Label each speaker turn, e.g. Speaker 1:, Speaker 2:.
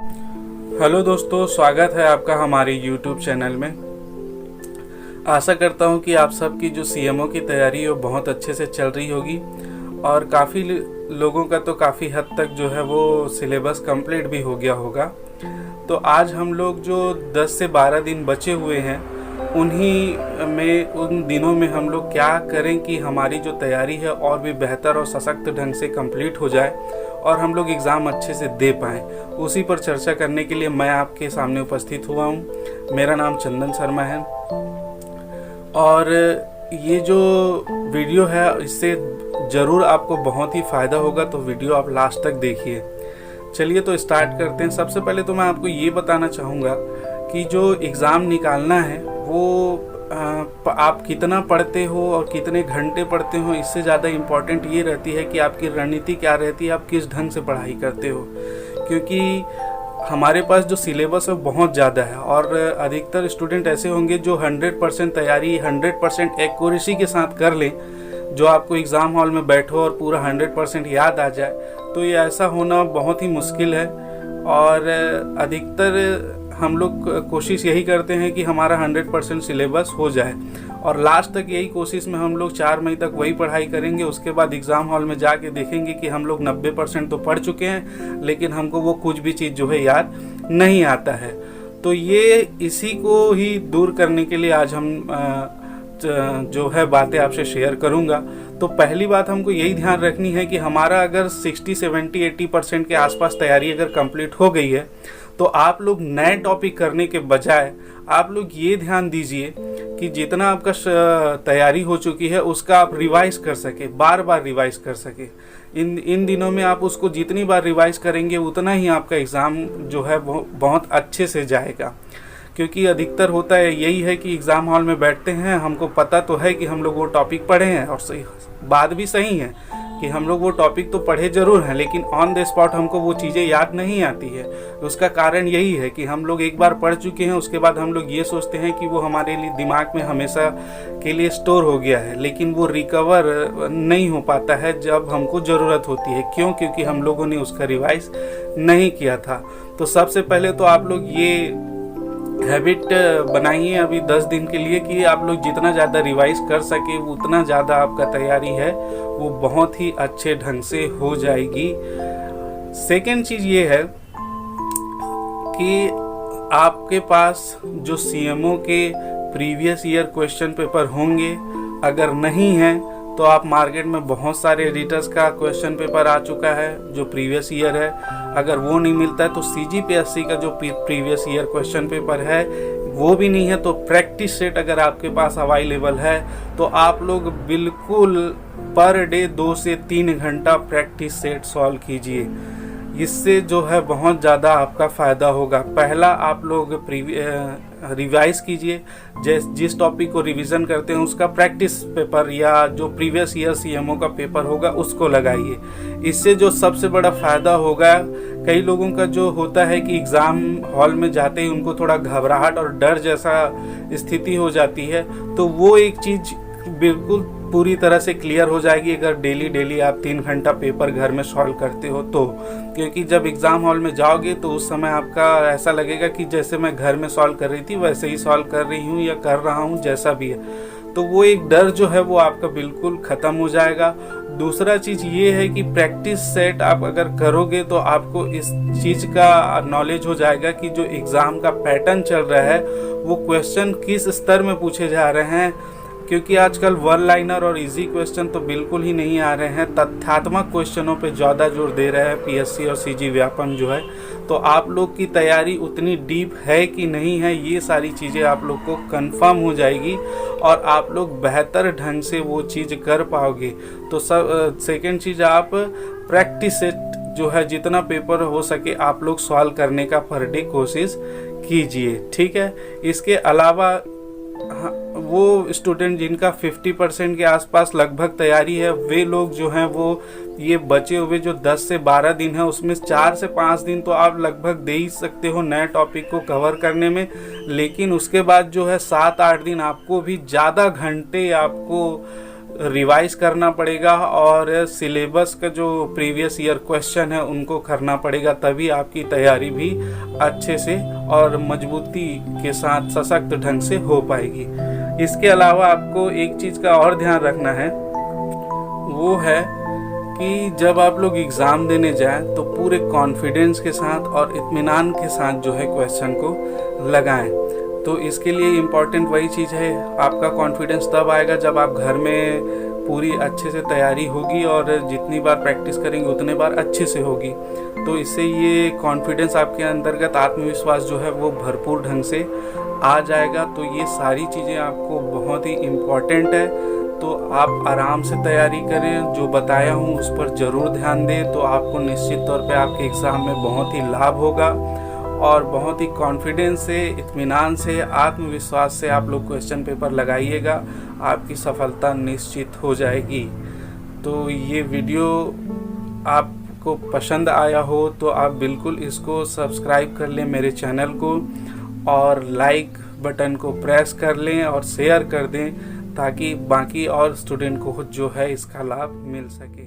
Speaker 1: Hello दोस्तों, स्वागत है आपका हमारे YouTube चैनल में। आशा करता हूं कि आप सबकी जो सीएमओ की तैयारी है वो बहुत अच्छे से चल रही होगी और काफ़ी लोगों का तो काफ़ी हद तक जो है वो सिलेबस कंप्लीट भी हो गया होगा। तो आज हम लोग जो 10 से 12 दिन बचे हुए हैं उन दिनों में हम लोग क्या करें कि हमारी जो तैयारी है और भी बेहतर और सशक्त ढंग से कंप्लीट हो जाए और हम लोग एग्ज़ाम अच्छे से दे पाएँ, उसी पर चर्चा करने के लिए मैं आपके सामने उपस्थित हुआ हूँ। मेरा नाम चंदन शर्मा है और ये जो वीडियो है इससे ज़रूर आपको बहुत ही फ़ायदा होगा, तो वीडियो आप लास्ट तक देखिए। चलिए तो स्टार्ट करते हैं। सबसे पहले तो मैं आपको ये बताना चाहूँगा कि जो एग्ज़ाम निकालना है वो आप कितना पढ़ते हो और कितने घंटे पढ़ते हो, इससे ज़्यादा इम्पॉर्टेंट ये रहती है कि आपकी रणनीति क्या रहती है, आप किस ढंग से पढ़ाई करते हो। क्योंकि हमारे पास जो सिलेबस है बहुत ज़्यादा है और अधिकतर स्टूडेंट ऐसे होंगे जो 100% तैयारी 100% एक्यूरेसी के साथ कर लें, जो आपको एग्ज़ाम हॉल में बैठो और पूरा 100% याद आ जाए, तो ये ऐसा होना बहुत ही मुश्किल है। और अधिकतर हम लोग कोशिश यही करते हैं कि हमारा 100% सिलेबस हो जाए और लास्ट तक यही कोशिश में हम लोग 4 मई तक वही पढ़ाई करेंगे। उसके बाद एग्ज़ाम हॉल में जाके देखेंगे कि हम लोग 90% तो पढ़ चुके हैं, लेकिन हमको वो कुछ भी चीज़ जो है याद नहीं आता है। तो ये इसी को ही दूर करने के लिए आज हम जो है बातें आपसे शेयर करूंगा। तो पहली बात हमको यही ध्यान रखनी है कि हमारा अगर 60, 70, 80% के आसपास तैयारी अगर कंप्लीट हो गई है, तो आप लोग नए टॉपिक करने के बजाय आप लोग ये ध्यान दीजिए कि जितना आपका तैयारी हो चुकी है उसका आप रिवाइज कर सके, बार बार रिवाइज कर सके। इन दिनों में आप उसको जितनी बार रिवाइज करेंगे उतना ही आपका एग्ज़ाम जो है वो बहुत अच्छे से जाएगा। क्योंकि अधिकतर होता है यही है कि एग्ज़ाम हॉल में बैठते हैं, हमको पता तो है कि हम लोग वो टॉपिक पढ़े हैं और सही बात भी सही है कि हम लोग वो टॉपिक तो पढ़े ज़रूर हैं, लेकिन ऑन द स्पॉट हमको वो चीज़ें याद नहीं आती है। उसका कारण यही है कि हम लोग एक बार पढ़ चुके हैं, उसके बाद हम लोग ये सोचते हैं कि वो हमारे लिए दिमाग में हमेशा के लिए स्टोर हो गया है, लेकिन वो रिकवर नहीं हो पाता है जब हमको ज़रूरत होती है। क्यों? क्योंकि हम लोगों ने उसका रिवाइज नहीं किया था। तो सबसे पहले तो आप लोग ये हैबिट बनाइए अभी 10 दिन के लिए कि आप लोग जितना ज़्यादा रिवाइज कर सके उतना ज़्यादा आपका तैयारी है वो बहुत ही अच्छे ढंग से हो जाएगी। सेकेंड चीज़ ये है कि आपके पास जो सीएमओ के प्रीवियस ईयर क्वेश्चन पेपर होंगे, अगर नहीं है तो आप मार्केट में बहुत सारे एडिटर्स का क्वेश्चन पेपर आ चुका है जो प्रीवियस ईयर है। अगर वो नहीं मिलता है तो CGPSC का जो प्रीवियस ईयर क्वेश्चन पेपर है वो भी नहीं है, तो प्रैक्टिस सेट अगर आपके पास अवेलेबल है तो आप लोग बिल्कुल पर डे 2 से 3 घंटा प्रैक्टिस सेट सॉल्व कीजिए। इससे जो है बहुत ज़्यादा आपका फ़ायदा होगा। पहला आप लोग रिवाइज कीजिए, जिस टॉपिक को रिवीजन करते हैं उसका प्रैक्टिस पेपर या जो प्रीवियस ईयर सीएमओ का पेपर होगा उसको लगाइए। इससे जो सबसे बड़ा फ़ायदा होगा, कई लोगों का जो होता है कि एग्ज़ाम हॉल में जाते ही उनको थोड़ा घबराहट और डर जैसा स्थिति हो जाती है, तो वो एक चीज़ बिल्कुल पूरी तरह से क्लियर हो जाएगी अगर डेली आप 3 घंटा पेपर घर में सॉल्व करते हो तो। क्योंकि जब एग्ज़ाम हॉल में जाओगे तो उस समय आपका ऐसा लगेगा कि जैसे मैं घर में सॉल्व कर रही थी वैसे ही सॉल्व कर रही हूँ या कर रहा हूँ, जैसा भी है। तो वो एक डर जो है वो आपका बिल्कुल ख़त्म हो जाएगा। दूसरा चीज़ ये है कि प्रैक्टिस सेट आप अगर करोगे तो आपको इस चीज़ का नॉलेज हो जाएगा कि जो एग्ज़ाम का पैटर्न चल रहा है वो क्वेश्चन किस स्तर में पूछे जा रहे हैं। क्योंकि आजकल वन लाइनर और इजी क्वेश्चन तो बिल्कुल ही नहीं आ रहे हैं, तथ्यात्मक क्वेश्चनों पे ज़्यादा जोर दे रहे हैं PSC और CG व्यापम जो है। तो आप लोग की तैयारी उतनी डीप है कि नहीं है, ये सारी चीज़ें आप लोग को कंफर्म हो जाएगी और आप लोग बेहतर ढंग से वो चीज़ कर पाओगे। तो सेकेंड चीज़, आप प्रैक्टिस सेट जो है जितना पेपर हो सके आप लोग सॉल्व करने का पर डे कोशिश कीजिए, ठीक है। इसके अलावा वो स्टूडेंट जिनका 50% के आसपास लगभग तैयारी है, वे लोग जो हैं वो ये बचे हुए जो 10 से 12 दिन है उसमें 4 से 5 दिन तो आप लगभग दे ही सकते हो नए टॉपिक को कवर करने में। लेकिन उसके बाद जो है 7-8 दिन आपको भी ज़्यादा घंटे आपको रिवाइज करना पड़ेगा और सिलेबस का जो प्रीवियस ईयर क्वेश्चन है उनको करना पड़ेगा, तभी आपकी तैयारी भी अच्छे से और मजबूती के साथ सशक्त ढंग से हो पाएगी। इसके अलावा आपको एक चीज़ का और ध्यान रखना है, वो है कि जब आप लोग एग्ज़ाम देने जाएं तो पूरे कॉन्फिडेंस के साथ और इत्मीनान के साथ जो है क्वेश्चन को लगाएं। तो इसके लिए इम्पॉर्टेंट वही चीज़ है, आपका कॉन्फिडेंस तब आएगा जब आप घर में पूरी अच्छे से तैयारी होगी और जितनी बार प्रैक्टिस करेंगे उतने बार अच्छे से होगी। तो इससे ये कॉन्फिडेंस आपके अंतर्गत आत्मविश्वास जो है वो भरपूर ढंग से आ जाएगा। तो ये सारी चीज़ें आपको बहुत ही इम्पॉर्टेंट है, तो आप आराम से तैयारी करें, जो बताया हूँ उस पर ज़रूर ध्यान दें, तो आपको निश्चित तौर पे आपके एग्ज़ाम में बहुत ही लाभ होगा और बहुत ही कॉन्फिडेंस से, इत्मीनान से, आत्मविश्वास से आप लोग क्वेश्चन पेपर लगाइएगा, आपकी सफलता निश्चित हो जाएगी। तो ये वीडियो आपको पसंद आया हो तो आप बिल्कुल इसको सब्सक्राइब कर लें मेरे चैनल को, और लाइक बटन को प्रेस कर लें और शेयर कर दें, ताकि बाकी और स्टूडेंट को जो है इसका लाभ मिल सके।